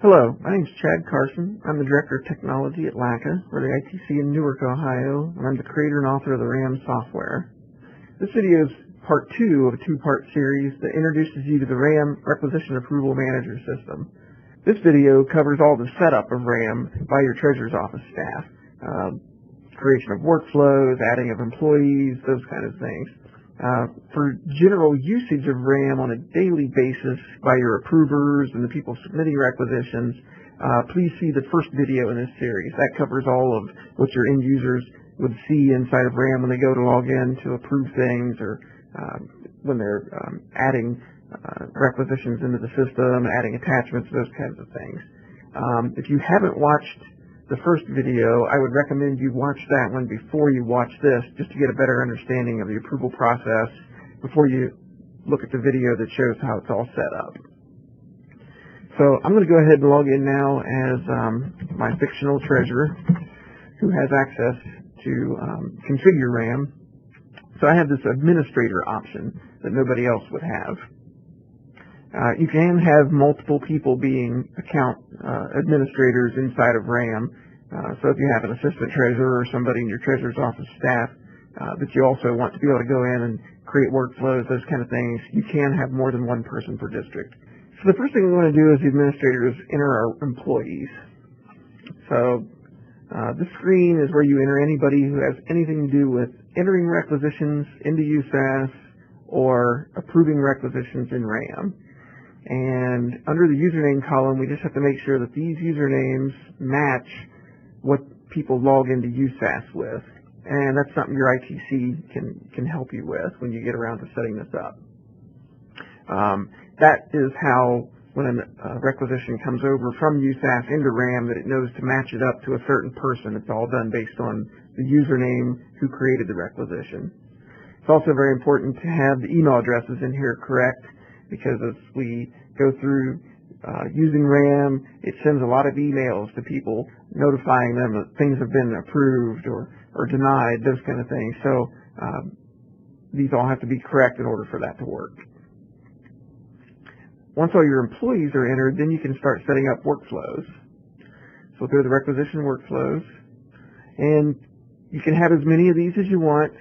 Hello, my name is Chad Carson. I'm the Director of Technology at LACA. We're the ITC in Newark, Ohio, and I'm the creator and author of the RAM software. This video is part 2 of a 2-part series that introduces you to the RAM Requisition Approval Manager system. This video covers all the setup of RAM by your Treasurer's Office staff. Creation of workflows, adding of employees, those kind of things. For general usage of RAM on a daily basis by your approvers and the people submitting requisitions, please see the first video in this series. That covers all of what your end users would see inside of RAM when they go to log in to approve things, or when they're adding requisitions into the system, adding attachments, those kinds of things. If you haven't watched the first video, I would recommend you watch that one before you watch this, just to get a better understanding of the approval process before you look at the video that shows how it's all set up. So I'm going to go ahead and log in now as my fictional treasurer who has access to configure RAM. So I have this administrator option that nobody else would have. You can have multiple people being account administrators inside of RAM. So if you have an assistant treasurer or somebody in your treasurer's office staff that you also want to be able to go in and create workflows, those kind of things, you can have more than one person per district. So the first thing we want to do as the administrator is enter our employees. So this screen is where you enter anybody who has anything to do with entering requisitions into USAS or approving requisitions in RAM. And under the username column, we just have to make sure that these usernames match what people log into USAS with. And that's something your ITC can help you with when you get around to setting this up. That is how, when a requisition comes over from USAS into RAM, that it knows to match it up to a certain person. It's all done based on the username who created the requisition. It's also very important to have the email addresses in here correct, because as we go through using RAM, it sends a lot of emails to people notifying them that things have been approved or denied, those kind of things. So these all have to be correct in order for that to work. Once all your employees are entered, then you can start setting up workflows. So go to the requisition workflows, and you can have as many of these as you want.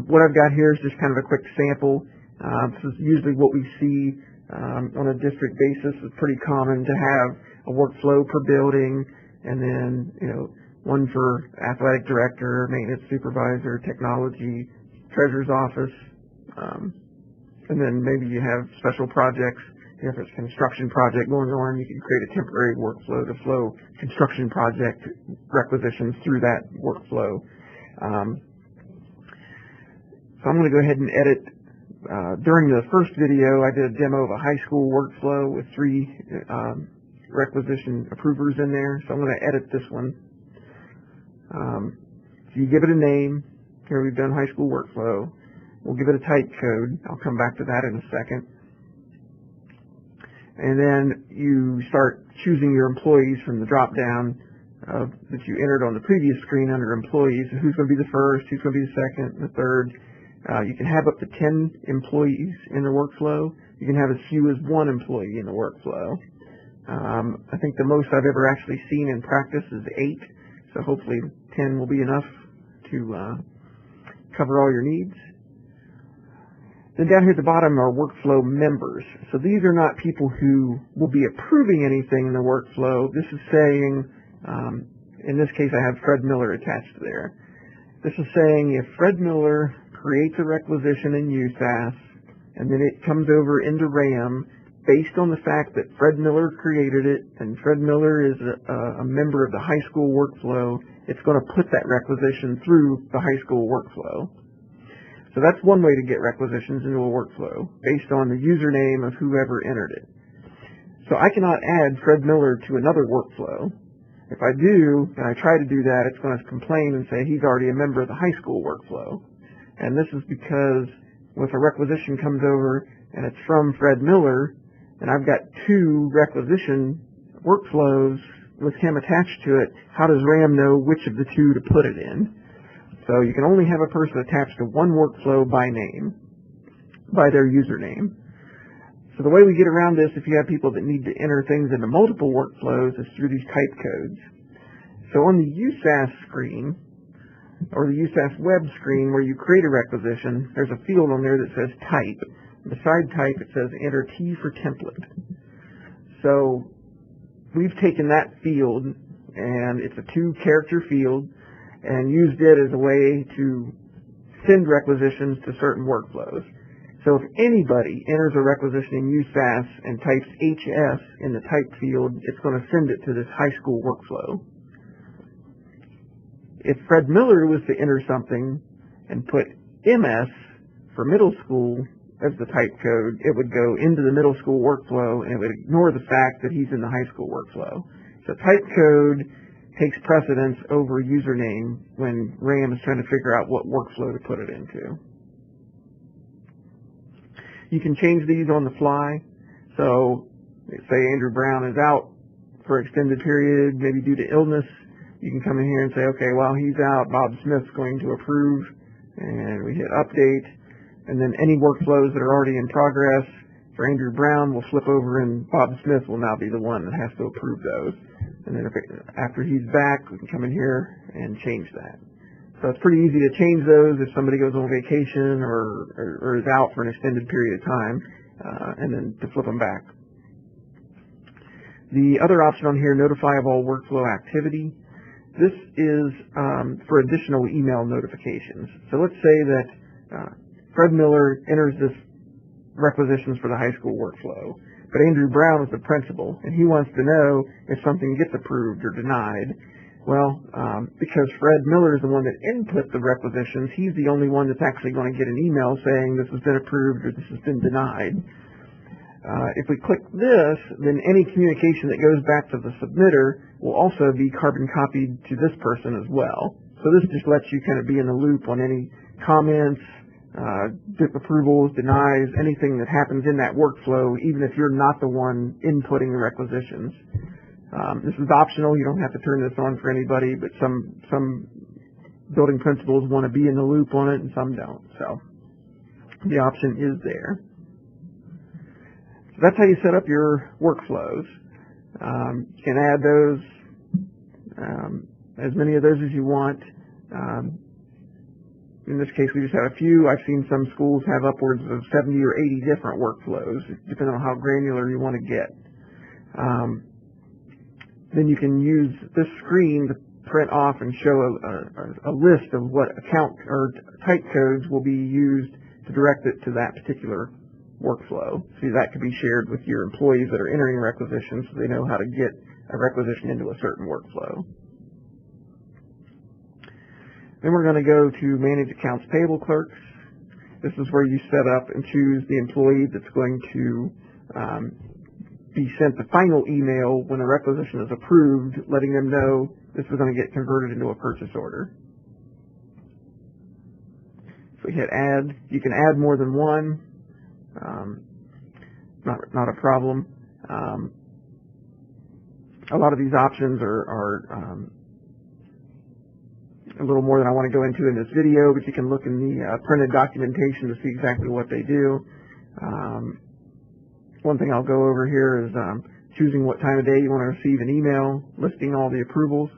What I've got here is just kind of a quick sample. This is usually what we see on a district basis. It's pretty common to have a workflow per building, and then one for athletic director, maintenance supervisor, technology, treasurer's office, and then maybe you have special projects. If there's a construction project going on, you can create a temporary workflow to flow construction project requisitions through that workflow. So I'm going to go ahead and edit. During the first video, I did a demo of a high school workflow with 3 requisition approvers in there, so I'm going to edit this one. So you give it a name. Here we've done high school workflow. We'll give it a type code. I'll come back to that in a second. And then you start choosing your employees from the drop-down that you entered on the previous screen under employees. Who's going to be the first, who's going to be the second, and the third. You can have up to 10 employees in the workflow. You can have as few as 1 employee in the workflow. I think the most I've ever actually seen in practice is 8, so hopefully 10 will be enough to cover all your needs. Then down here at the bottom are workflow members. So these are not people who will be approving anything in the workflow. This is saying, in this case I have Fred Miller attached there. This is saying if Fred Miller creates a requisition in USAS, and then it comes over into RAM based on the fact that Fred Miller created it, and Fred Miller is a member of the high school workflow, it's going to put that requisition through the high school workflow. So that's one way to get requisitions into a workflow, based on the username of whoever entered it. So I cannot add Fred Miller to another workflow. If I do, and I try to do that, it's going to complain and say he's already a member of the high school workflow. And this is because if a requisition comes over and it's from Fred Miller, and I've got 2 requisition workflows with him attached to it, how does RAM know which of the 2 to put it in? So you can only have a person attached to one workflow by name, by their username. So the way we get around this, if you have people that need to enter things into multiple workflows, is through these type codes. So on the USAS screen, or the USAS web screen where you create a requisition, there's a field on there that says type. Beside type, it says enter T for template. So we've taken that field, and it's a 2-character field, and used it as a way to send requisitions to certain workflows. So if anybody enters a requisition in USAS and types HS in the type field, it's going to send it to this high school workflow. If Fred Miller was to enter something and put MS for middle school as the type code, it would go into the middle school workflow, and it would ignore the fact that he's in the high school workflow. So type code takes precedence over username when RAM is trying to figure out what workflow to put it into. You can change these on the fly. So say Andrew Brown is out for an extended period, maybe due to illness. You can come in here and say, okay, while he's out, Bob Smith's going to approve, and we hit update. And then any workflows that are already in progress for Andrew Brown will flip over, and Bob Smith will now be the one that has to approve those. And then after he's back, we can come in here and change that. So it's pretty easy to change those if somebody goes on vacation or is out for an extended period of time, and then to flip them back. The other option on here, notify of all workflow activity. This is for additional email notifications. So let's say that Fred Miller enters this requisitions for the high school workflow, but Andrew Brown is the principal, and he wants to know if something gets approved or denied. Well, because Fred Miller is the one that input the requisitions, he's the only one that's actually going to get an email saying this has been approved or this has been denied. If we click this, then any communication that goes back to the submitter will also be carbon copied to this person as well. So this just lets you kind of be in the loop on any comments, approvals, denies, anything that happens in that workflow, even if you're not the one inputting the requisitions. This is optional. You don't have to turn this on for anybody, but some building principals want to be in the loop on it and some don't. So the option is there. So that's how you set up your workflows. You can add those, as many of those as you want. In this case, we just have a few. I've seen some schools have upwards of 70 or 80 different workflows, depending on how granular you want to get. Then you can use this screen to print off and show a list of what account or type codes will be used to direct it to that particular workflow. So that could be shared with your employees that are entering requisitions so they know how to get a requisition into a certain workflow. Then we're going to go to Manage Accounts Payable Clerks. This is where you set up and choose the employee that's going to be sent the final email when a requisition is approved, letting them know this is going to get converted into a purchase order. So we hit Add. You can add more than one. Not a problem. A lot of these options are a little more than I want to go into in this video, but you can look in the printed documentation to see exactly what they do. One thing I'll go over here is choosing what time of day you want to receive an email, listing all the approvals.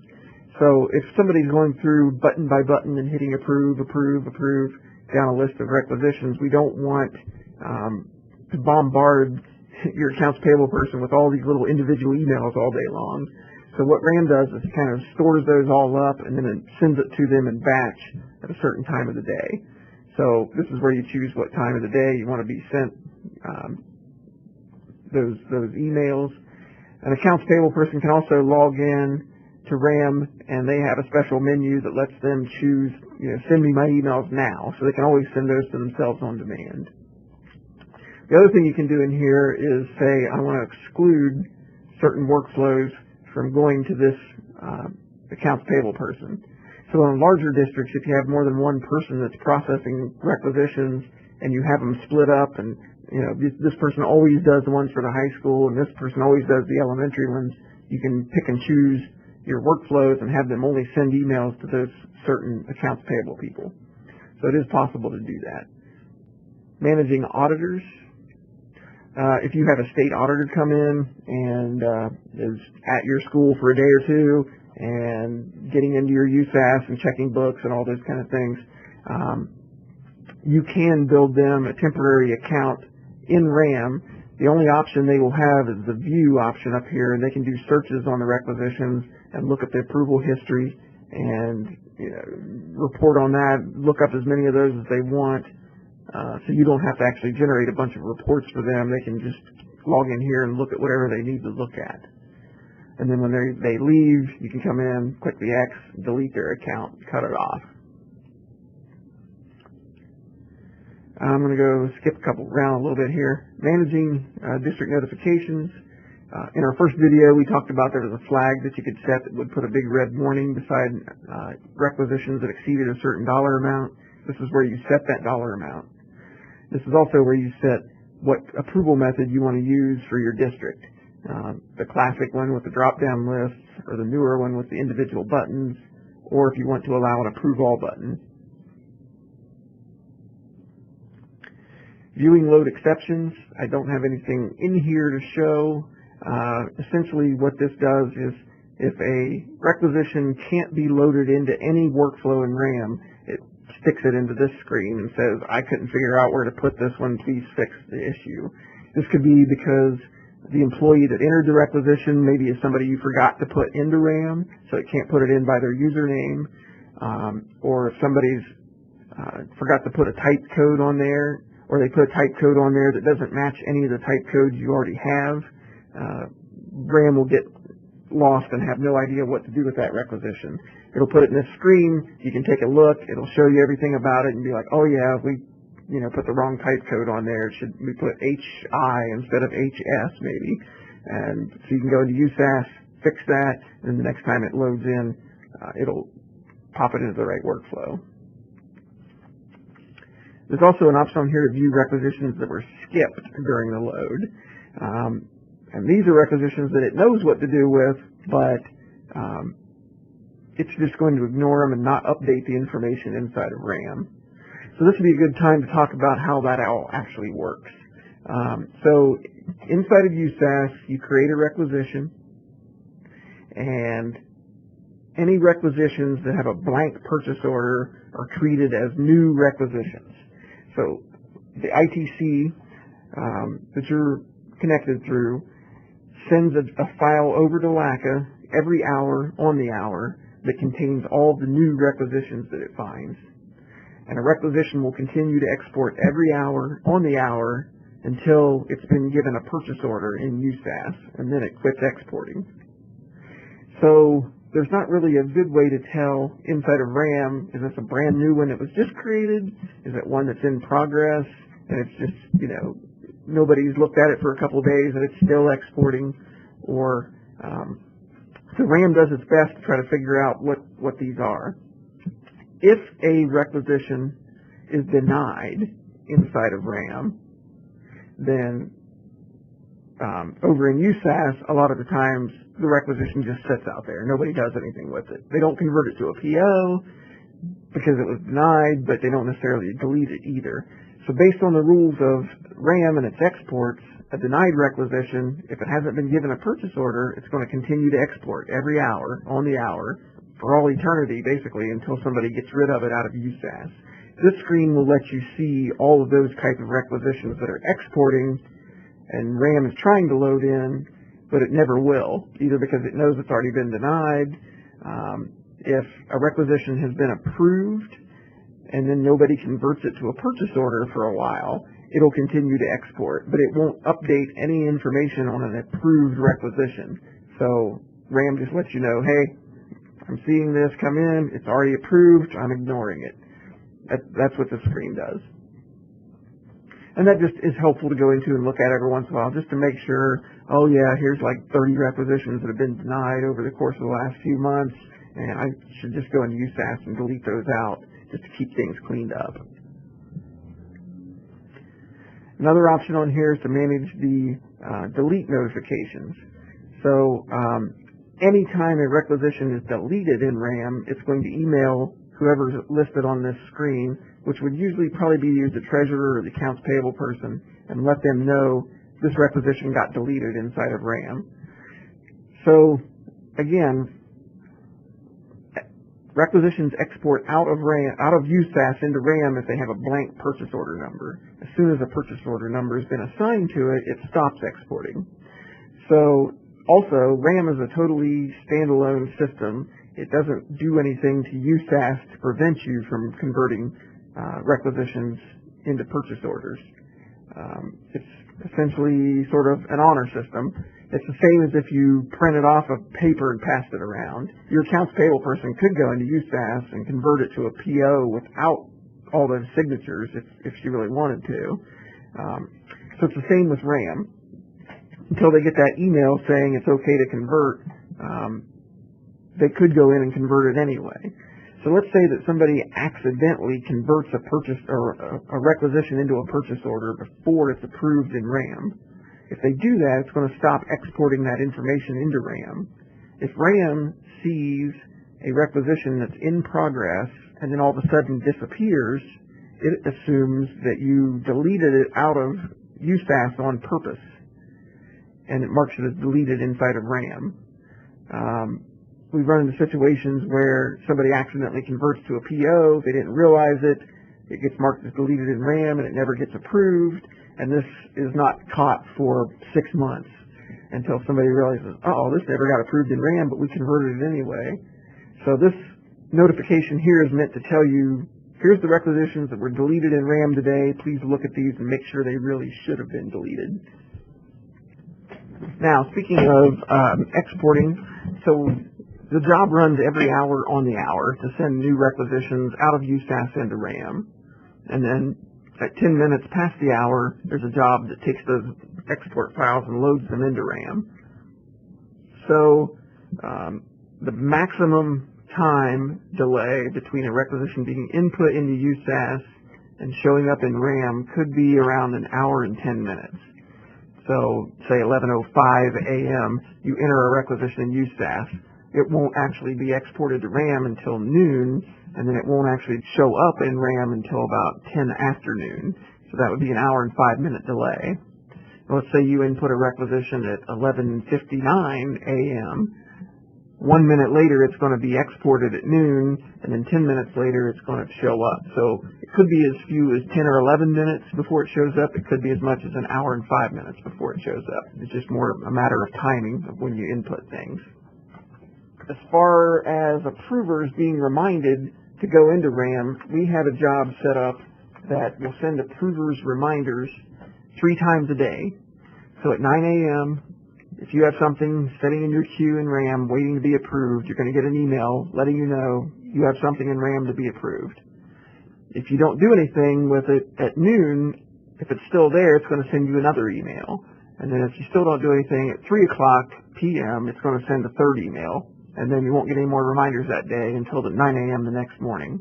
So if somebody's going through button by button and hitting approve, approve, approve down a list of requisitions, we don't want to bombard your accounts payable person with all these little individual emails all day long. So what RAM does is kind of stores those all up and then it sends it to them in batch at a certain time of the day. So this is where you choose what time of the day you want to be sent those emails. An accounts payable person can also log in to RAM, and they have a special menu that lets them choose, send me my emails now, so they can always send those to themselves on demand. The other thing you can do in here is say, I want to exclude certain workflows from going to this accounts payable person. So in larger districts, if you have more than one person that's processing requisitions and you have them split up and this person always does the ones for the high school and this person always does the elementary ones, you can pick and choose your workflows and have them only send emails to those certain accounts payable people. So it is possible to do that. Managing auditors. If you have a state auditor come in and is at your school for a day or two and getting into your USAS and checking books and all those kind of things, you can build them a temporary account in RAM. The only option they will have is the view option up here, and they can do searches on the requisitions and look at the approval history and report on that, look up as many of those as they want. So you don't have to actually generate a bunch of reports for them. They can just log in here and look at whatever they need to look at. And then when they leave, you can come in, click the X, delete their account, cut it off. I'm going to go skip around a little bit here. Managing district notifications. In our first video, we talked about there was a flag that you could set that would put a big red warning beside requisitions that exceeded a certain dollar amount. This is where you set that dollar amount. This is also where you set what approval method you want to use for your district. The classic one with the drop-down lists, or the newer one with the individual buttons, or if you want to allow an approve all button. Viewing load exceptions. I don't have anything in here to show. Essentially what this does is if a requisition can't be loaded into any workflow in RAM, it sticks it into this screen and says, I couldn't figure out where to put this one, please fix the issue. This could be because the employee that entered the requisition maybe is somebody you forgot to put into RAM, so it can't put it in by their username, or if somebody's forgot to put a type code on there, or they put a type code on there that doesn't match any of the type codes you already have, RAM will get lost and have no idea what to do with that requisition. It'll put it in this screen, you can take a look, it'll show you everything about it and be like, oh yeah, we put the wrong type code on there. Should we put HI instead of HS maybe? And so you can go into USAS, fix that, and the next time it loads in, it'll pop it into the right workflow. There's also an option on here to view requisitions that were skipped during the load. And these are requisitions that it knows what to do with, but it's just going to ignore them and not update the information inside of RAM. So this would be a good time to talk about how that all actually works. So inside of USAS, you create a requisition, and any requisitions that have a blank purchase order are treated as new requisitions. So the ITC that you're connected through sends a file over to LACA every hour on the hour that contains all the new requisitions that it finds. And a requisition will continue to export every hour on the hour until it's been given a purchase order in USAS, and then it quits exporting. So there's not really a good way to tell inside of RAM, is this a brand new one that was just created? Is it one that's in progress and it's just, nobody's looked at it for a couple of days and it's still exporting? Or so RAM does its best to try to figure out what these are. If a requisition is denied inside of RAM, then over in USAS, a lot of the times the requisition just sits out there. Nobody does anything with it. They don't convert it to a PO because it was denied, but they don't necessarily delete it either. So based on the rules of RAM and its exports, a denied requisition, if it hasn't been given a purchase order, it's going to continue to export every hour on the hour for all eternity, basically, until somebody gets rid of it out of USAS. This screen will let you see all of those types of requisitions that are exporting, and RAM is trying to load in, but it never will, either because it knows it's already been denied. If a requisition has been approved and then nobody converts it to a purchase order for a while, it'll continue to export, but it won't update any information on an approved requisition. So RAM just lets you know, hey, I'm seeing this come in, it's already approved, I'm ignoring it. That's what the screen does. And that just is helpful to go into and look at every once in a while just to make sure, oh yeah, here's like 30 requisitions that have been denied over the course of the last few months, and I should just go into USAS and delete those out just to keep things cleaned up. Another option on here is to manage the delete notifications. So anytime a requisition is deleted in RAM, it's going to email whoever's listed on this screen, which would usually probably be the treasurer or the accounts payable person, and let them know this requisition got deleted inside of RAM. So again, requisitions export out of USAS into RAM if they have a blank purchase order number. As soon as a purchase order number has been assigned to it, it stops exporting. So also, RAM is a totally standalone system. It doesn't do anything to USAS to prevent you from converting requisitions into purchase orders. It's essentially sort of an honor system. It's the same as if you printed off a paper and passed it around. Your accounts payable person could go into USAS and convert it to a PO without all those signatures if she really wanted to. So it's the same with RAM. Until they get that email saying it's okay to convert, they could go in and convert it anyway. So let's say that somebody accidentally converts a purchase or a requisition into a purchase order before it's approved in RAM. If they do that, it's going to stop exporting that information into RAM. If RAM sees a requisition that's in progress and then all of a sudden disappears, it assumes that you deleted it out of USAS on purpose, and it marks it as deleted inside of RAM. We've run into situations where somebody accidentally converts to a PO, they didn't realize it, it gets marked as deleted in RAM, and it never gets approved, and this is not caught for 6 months until somebody realizes, oh, this never got approved in RAM, but we converted it anyway. So this notification here is meant to tell you, here's the requisitions that were deleted in RAM today, please look at these and make sure they really should have been deleted. Now, speaking of exporting, so the job runs every hour on the hour to send new requisitions out of USAS into RAM. And then at 10 minutes past the hour, there's a job that takes those export files and loads them into RAM. So the maximum time delay between a requisition being input into USAS and showing up in RAM could be around an hour and 10 minutes. So say 11:05 a.m., you enter a requisition in USAS. It won't actually be exported to RAM until noon, and then it won't actually show up in RAM until about 10 afternoon. So that would be an hour and 5-minute delay. Let's say you input a requisition at 11:59 a.m. 1 minute later, it's going to be exported at noon, and then 10 minutes later, it's going to show up. So it could be as few as 10 or 11 minutes before it shows up. It could be as much as an hour and 5 minutes before it shows up. It's just more a matter of timing of when you input things. As far as approvers being reminded to go into RAM, we have a job set up that will send approvers reminders 3 times a day. So at 9 a.m., if you have something sitting in your queue in RAM waiting to be approved, you're going to get an email letting you know you have something in RAM to be approved. If you don't do anything with it at noon, if it's still there, it's going to send you another email. And then if you still don't do anything at 3 o'clock p.m., it's going to send a third email. And then you won't get any more reminders that day until the 9 a.m. the next morning.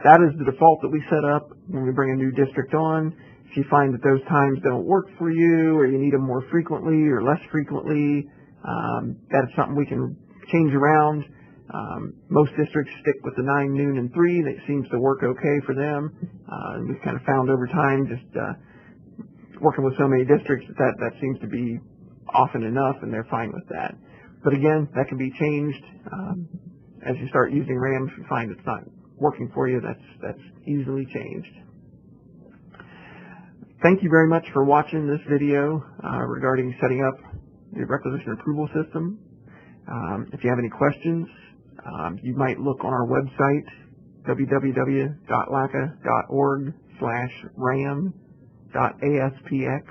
That is the default that we set up when we bring a new district on. If you find that those times don't work for you, or you need them more frequently or less frequently, that is something we can change around. Most districts stick with the 9, noon, and 3. That seems to work okay for them. And we've kind of found over time, just working with so many districts, that seems to be often enough, and they're fine with that. But again, that can be changed as you start using RAM. If you find it's not working for you, that's easily changed. Thank you very much for watching this video regarding setting up the requisition approval system. If you have any questions, you might look on our website, www.laca.org/ram.aspx.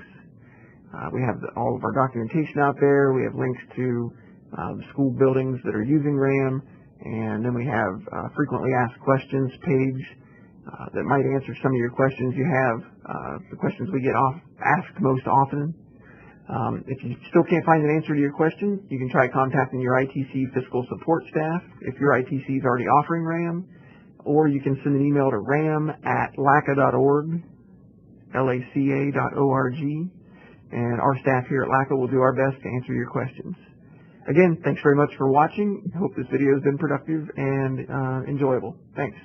We have all of our documentation out there. We have links to the school buildings that are using RAM, and then we have frequently asked questions page that might answer some of your questions you have, the questions we get asked most often. If you still can't find an answer to your question, you can try contacting your ITC fiscal support staff if your ITC is already offering RAM, or you can send an email to ram@laca.org, laca.org, and our staff here at LACA will do our best to answer your questions. Again, thanks very much for watching. I hope this video has been productive and enjoyable. Thanks.